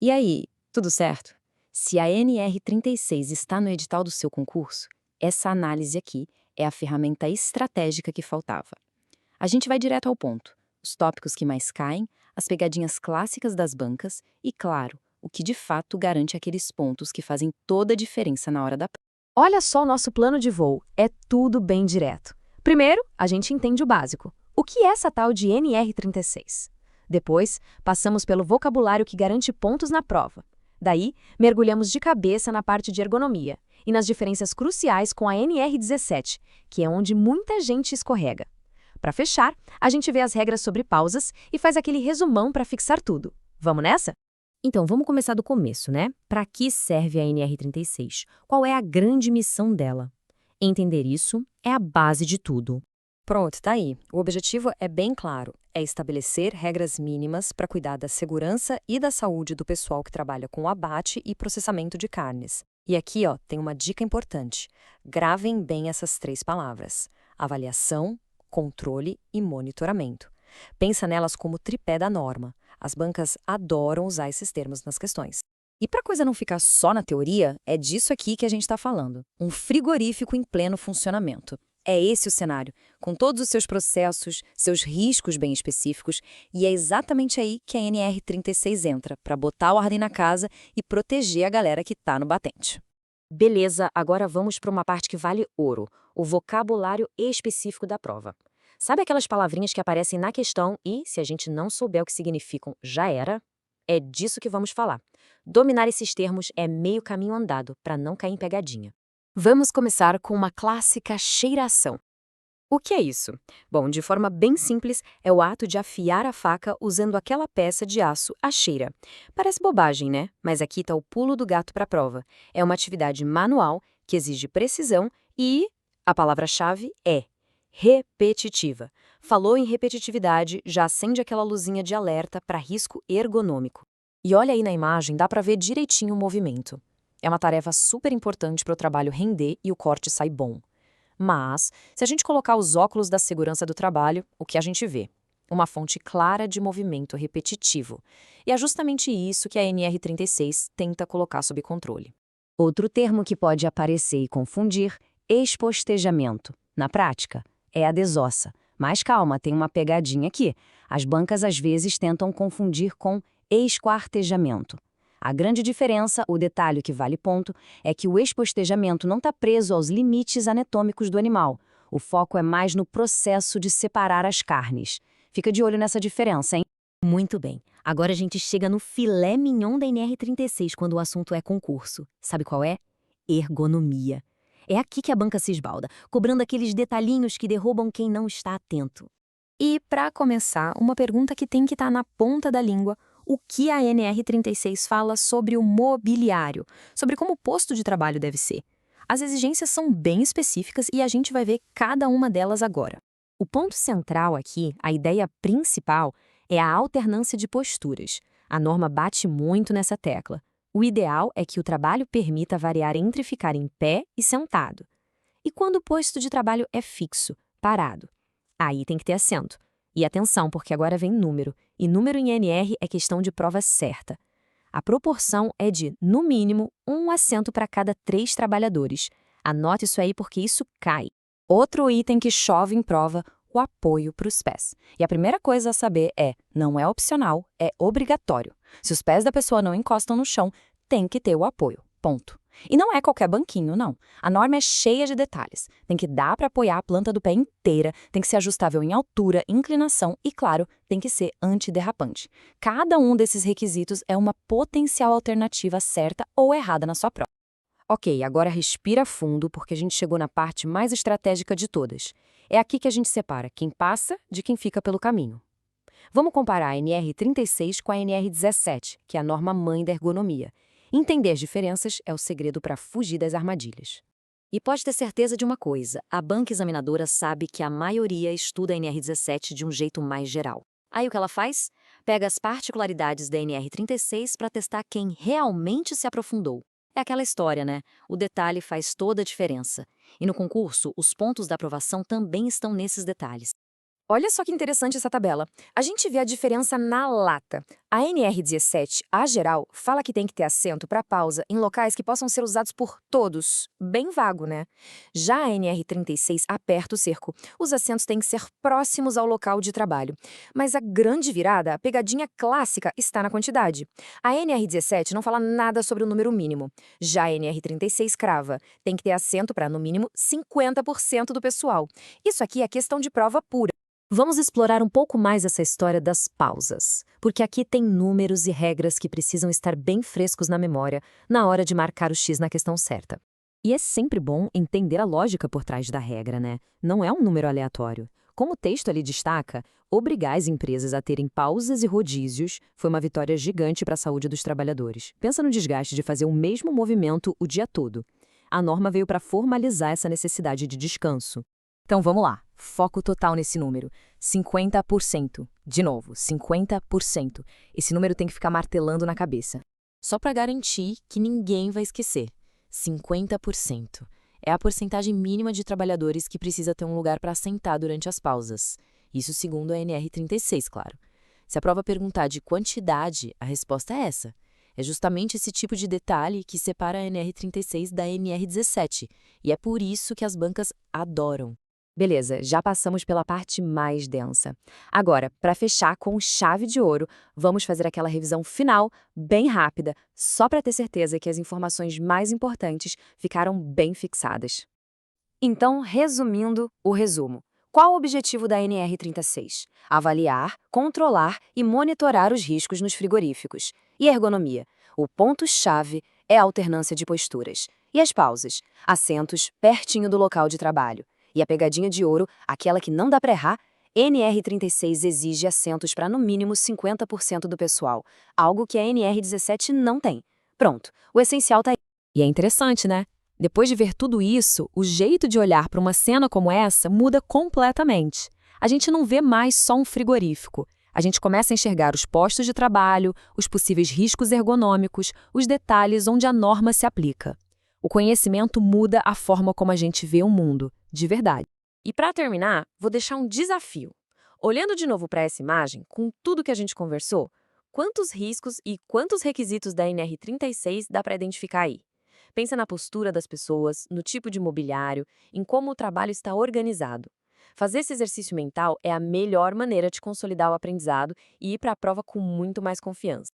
E aí, tudo certo? Se a NR36 está no edital do seu concurso, essa análise aqui é a ferramenta estratégica que faltava. A gente vai direto ao ponto: os tópicos que mais caem, as pegadinhas clássicas das bancas e, claro, o que de fato garante aqueles pontos que fazem toda a diferença na hora da prova. Olha só o nosso plano de voo, é tudo bem direto. Primeiro, a gente entende o básico. O que é essa tal de NR36? Depois, passamos pelo vocabulário que garante pontos na prova. Daí, mergulhamos de cabeça na parte de ergonomia e nas diferenças cruciais com a NR17, que é onde muita gente escorrega. Para fechar, a gente vê as regras sobre pausas e faz aquele resumão para fixar tudo. Vamos nessa? Então, vamos começar do começo, né? Para que serve a NR36? Qual é a grande missão dela? Entender isso é a base de tudo. Pronto, tá aí. O objetivo é bem claro: é estabelecer regras mínimas para cuidar da segurança e da saúde do pessoal que trabalha com abate e processamento de carnes. E aqui, ó, tem uma dica importante. Gravem bem essas três palavras: avaliação, controle e monitoramento. Pensa nelas como tripé da norma. As bancas adoram usar esses termos nas questões. E para a coisa não ficar só na teoria, é disso aqui que a gente está falando: um frigorífico em pleno funcionamento. É esse o cenário, com todos os seus processos, seus riscos bem específicos, e é exatamente aí que a NR36 entra, para botar ordem na casa e proteger a galera que está no batente. Beleza, agora vamos para uma parte que vale ouro, o vocabulário específico da prova. Sabe aquelas palavrinhas que aparecem na questão e, se a gente não souber o que significam, já era? É disso que vamos falar. Dominar esses termos é meio caminho andado para não cair em pegadinha. Vamos começar com uma clássica cheiração. O que é isso? Bom, de forma bem simples, é o ato de afiar a faca usando aquela peça de aço à cheira. Parece bobagem, né? Mas aqui está o pulo do gato para a prova. É uma atividade manual que exige precisão e a palavra-chave é repetitiva. Falou em repetitividade, já acende aquela luzinha de alerta para risco ergonômico. E olha aí na imagem, dá para ver direitinho o movimento. É uma tarefa super importante para o trabalho render e o corte sair bom. Mas, se a gente colocar os óculos da segurança do trabalho, o que a gente vê? Uma fonte clara de movimento repetitivo. E é justamente isso que a NR36 tenta colocar sob controle. Outro termo que pode aparecer e confundir, expostejamento. Na prática, é a desossa. Mas calma, tem uma pegadinha aqui. As bancas às vezes tentam confundir com esquartejamento. A grande diferença, o detalhe que vale ponto, é que o expostejamento não está preso aos limites anatômicos do animal. O foco é mais no processo de separar as carnes. Fica de olho nessa diferença, hein? Muito bem. Agora a gente chega no filé mignon da NR36 quando o assunto é concurso. Sabe qual é? Ergonomia. É aqui que a banca se esbalda, cobrando aqueles detalhinhos que derrubam quem não está atento. E, para começar, uma pergunta que tem que estar na ponta da língua: o que a NR36 fala sobre o mobiliário, sobre como o posto de trabalho deve ser? As exigências são bem específicas e a gente vai ver cada uma delas agora. O ponto central aqui, a ideia principal, é a alternância de posturas. A norma bate muito nessa tecla. O ideal é que o trabalho permita variar entre ficar em pé e sentado. E quando o posto de trabalho é fixo, parado? Aí tem que ter assento. E atenção, porque agora vem número. E número em NR é questão de prova certa. A proporção é de, no mínimo, um assento para cada 3 trabalhadores. Anote isso aí porque isso cai. Outro item que chove em prova, o apoio para os pés. E a primeira coisa a saber é, não é opcional, é obrigatório. Se os pés da pessoa não encostam no chão, tem que ter o apoio. Ponto. E não é qualquer banquinho, não. A norma é cheia de detalhes. Tem que dar para apoiar a planta do pé inteira, tem que ser ajustável em altura, inclinação e, claro, tem que ser antiderrapante. Cada um desses requisitos é uma potencial alternativa certa ou errada na sua prova. Ok, agora respira fundo porque a gente chegou na parte mais estratégica de todas. É aqui que a gente separa quem passa de quem fica pelo caminho. Vamos comparar a NR36 com a NR17, que é a norma mãe da ergonomia. Entender as diferenças é o segredo para fugir das armadilhas. E pode ter certeza de uma coisa, a banca examinadora sabe que a maioria estuda a NR17 de um jeito mais geral. Aí o que ela faz? Pega as particularidades da NR36 para testar quem realmente se aprofundou. É aquela história, né? O detalhe faz toda a diferença. E no concurso, os pontos da aprovação também estão nesses detalhes. Olha só que interessante essa tabela. A gente vê a diferença na lata. A NR17, a geral, fala que tem que ter assento para pausa em locais que possam ser usados por todos. Bem vago, né? Já a NR36 aperta o cerco. Os assentos têm que ser próximos ao local de trabalho. Mas a grande virada, a pegadinha clássica, está na quantidade. A NR17 não fala nada sobre o número mínimo. Já a NR36 crava. Tem que ter assento para, no mínimo, 50% do pessoal. Isso aqui é questão de prova pura. Vamos explorar um pouco mais essa história das pausas, porque aqui tem números e regras que precisam estar bem frescos na memória na hora de marcar o X na questão certa. E é sempre bom entender a lógica por trás da regra, né? Não é um número aleatório. Como o texto ali destaca, obrigar as empresas a terem pausas e rodízios foi uma vitória gigante para a saúde dos trabalhadores. Pensa no desgaste de fazer o mesmo movimento o dia todo. A norma veio para formalizar essa necessidade de descanso. Então vamos lá, foco total nesse número, 50%. De novo, 50%. Esse número tem que ficar martelando na cabeça. Só para garantir que ninguém vai esquecer. 50%. É a porcentagem mínima de trabalhadores que precisa ter um lugar para sentar durante as pausas. Isso segundo a NR36, claro. Se a prova perguntar de quantidade, a resposta é essa. É justamente esse tipo de detalhe que separa a NR36 da NR17. E é por isso que as bancas adoram. Beleza, já passamos pela parte mais densa. Agora, para fechar com chave de ouro, vamos fazer aquela revisão final, bem rápida, só para ter certeza que as informações mais importantes ficaram bem fixadas. Então, resumindo o resumo. Qual o objetivo da NR36? Avaliar, controlar e monitorar os riscos nos frigoríficos. E ergonomia? O ponto-chave é a alternância de posturas. E as pausas? Assentos pertinho do local de trabalho. E a pegadinha de ouro, aquela que não dá para errar, NR36 exige assentos para no mínimo 50% do pessoal, algo que a NR17 não tem. Pronto, o essencial tá aí. E é interessante, né? Depois de ver tudo isso, o jeito de olhar para uma cena como essa muda completamente. A gente não vê mais só um frigorífico. A gente começa a enxergar os postos de trabalho, os possíveis riscos ergonômicos, os detalhes onde a norma se aplica. O conhecimento muda a forma como a gente vê o mundo, de verdade. E para terminar, vou deixar um desafio. Olhando de novo para essa imagem, com tudo que a gente conversou, quantos riscos e quantos requisitos da NR36 dá para identificar aí? Pensa na postura das pessoas, no tipo de mobiliário, em como o trabalho está organizado. Fazer esse exercício mental é a melhor maneira de consolidar o aprendizado e ir para a prova com muito mais confiança.